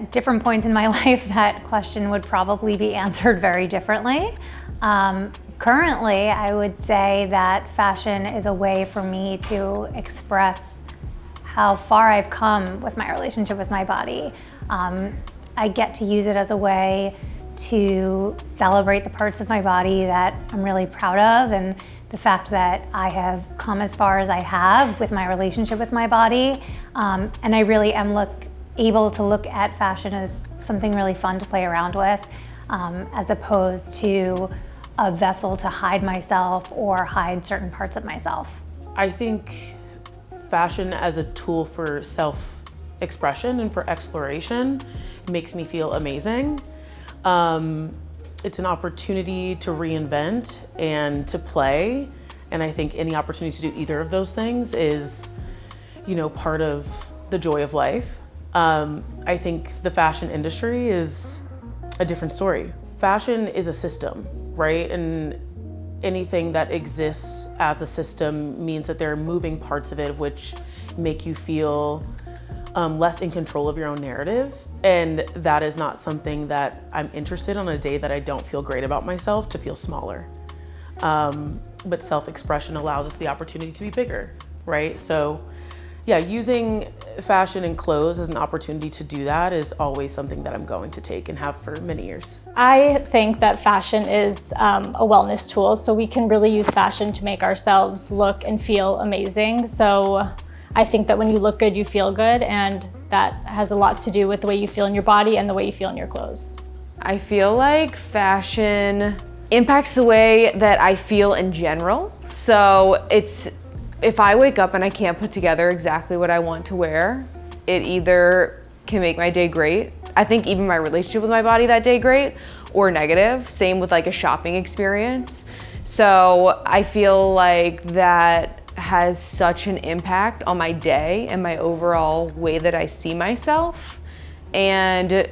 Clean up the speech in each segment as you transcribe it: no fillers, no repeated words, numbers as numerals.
at different points in my life, that question would probably be answered very differently. Currently, I would say that fashion is a way for me to express how far I've come with my relationship with my body. I get to use it as a way to celebrate the parts of my body that I'm really proud of, and the fact that I have come as far as I have with my relationship with my body. And I really am able to look at fashion as something really fun to play around with, as opposed to a vessel to hide myself or hide certain parts of myself. I think fashion as a tool for self-expression and for exploration makes me feel amazing. It's an opportunity to reinvent and to play. And I think any opportunity to do either of those things is, part of the joy of life. I think the fashion industry is a different story. Fashion is a system, right? And anything that exists as a system means that there are moving parts of it which make you feel less in control of your own narrative. And that is not something that I'm interested in on a day that I don't feel great about myself, to feel smaller. But self-expression allows us the opportunity to be bigger, right? So yeah, using fashion and clothes as an opportunity to do that is always something that I'm going to take and have for many years. I think that fashion is a wellness tool, so we can really use fashion to make ourselves look and feel amazing. So I think that when you look good, you feel good, and that has a lot to do with the way you feel in your body and the way you feel in your clothes. I feel like fashion impacts the way that I feel in general. So if I wake up and I can't put together exactly what I want to wear, it either can make my day great, I think even my relationship with my body that day great, or negative. Same with like a shopping experience. So I feel like that has such an impact on my day and my overall way that I see myself. And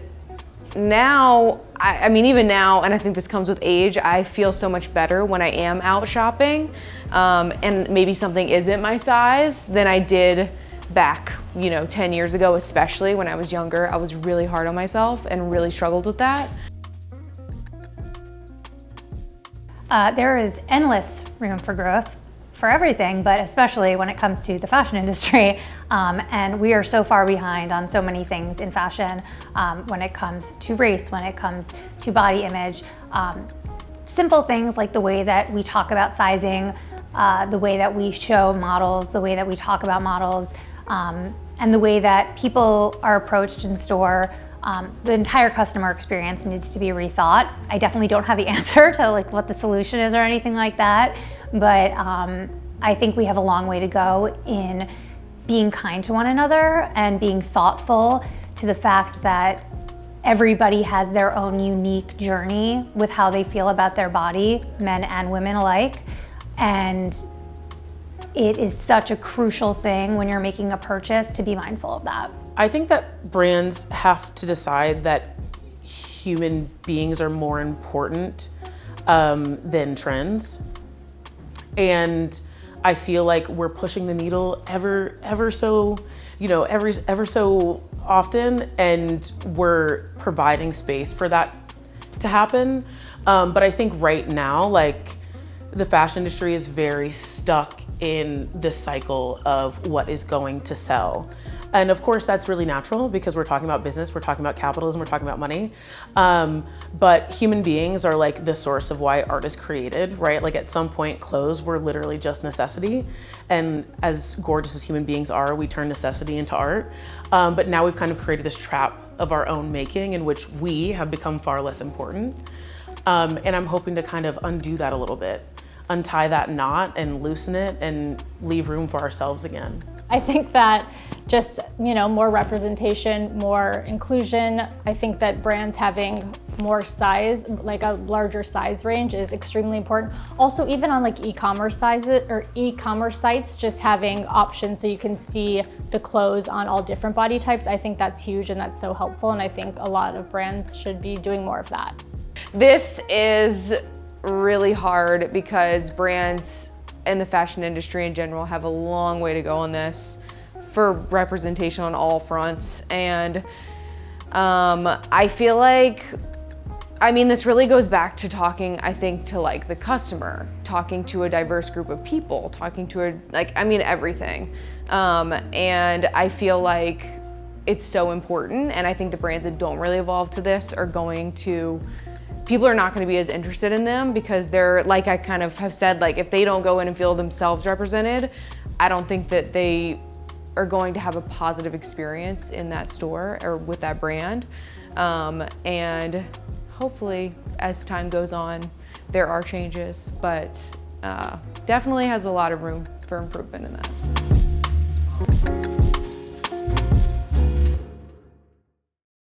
now, even now, and I think this comes with age, I feel so much better when I am out shopping, and maybe something isn't my size than I did back, 10 years ago, especially when I was younger. I was really hard on myself and really struggled with that. There is endless room for growth for everything, but especially when it comes to the fashion industry. And we are so far behind on so many things in fashion, when it comes to race, when it comes to body image. Simple things like the way that we talk about sizing, the way that we show models, the way that we talk about models, and the way that people are approached in store. The entire customer experience needs to be rethought. I definitely don't have the answer to what the solution is or anything like that, but I think we have a long way to go in being kind to one another and being thoughtful to the fact that everybody has their own unique journey with how they feel about their body, men and women alike. And it is such a crucial thing when you're making a purchase to be mindful of that. I think that brands have to decide that human beings are more important than trends. And I feel like we're pushing the needle ever so often, and we're providing space for that to happen. But I think right now, the fashion industry is very stuck in this cycle of what is going to sell. And of course, that's really natural because we're talking about business, we're talking about capitalism, we're talking about money. But human beings are the source of why art is created, right? At some point, clothes were literally just necessity. And as gorgeous as human beings are, we turn necessity into art. But now we've kind of created this trap of our own making in which we have become far less important. And I'm hoping to kind of undo that a little bit, untie that knot and loosen it and leave room for ourselves again. I think that just, more representation, more inclusion. I think that brands having more size, a larger size range is extremely important. Also, even on e-commerce sizes or e-commerce sites, just having options so you can see the clothes on all different body types. I think that's huge and that's so helpful. And I think a lot of brands should be doing more of that. This is really hard because brands and the fashion industry in general have a long way to go on this for representation on all fronts. And I feel like, I mean, this really goes back to talking, I think, to like the customer, talking to a diverse group of people, talking to everything. And I feel like it's so important. And I think the brands that don't really evolve to this are going to, people are not going to be as interested in them because they're, like I kind of have said, like if they don't go in and feel themselves represented, I don't think that they are going to have a positive experience in that store or with that brand. And hopefully as time goes on, there are changes, but definitely has a lot of room for improvement in that.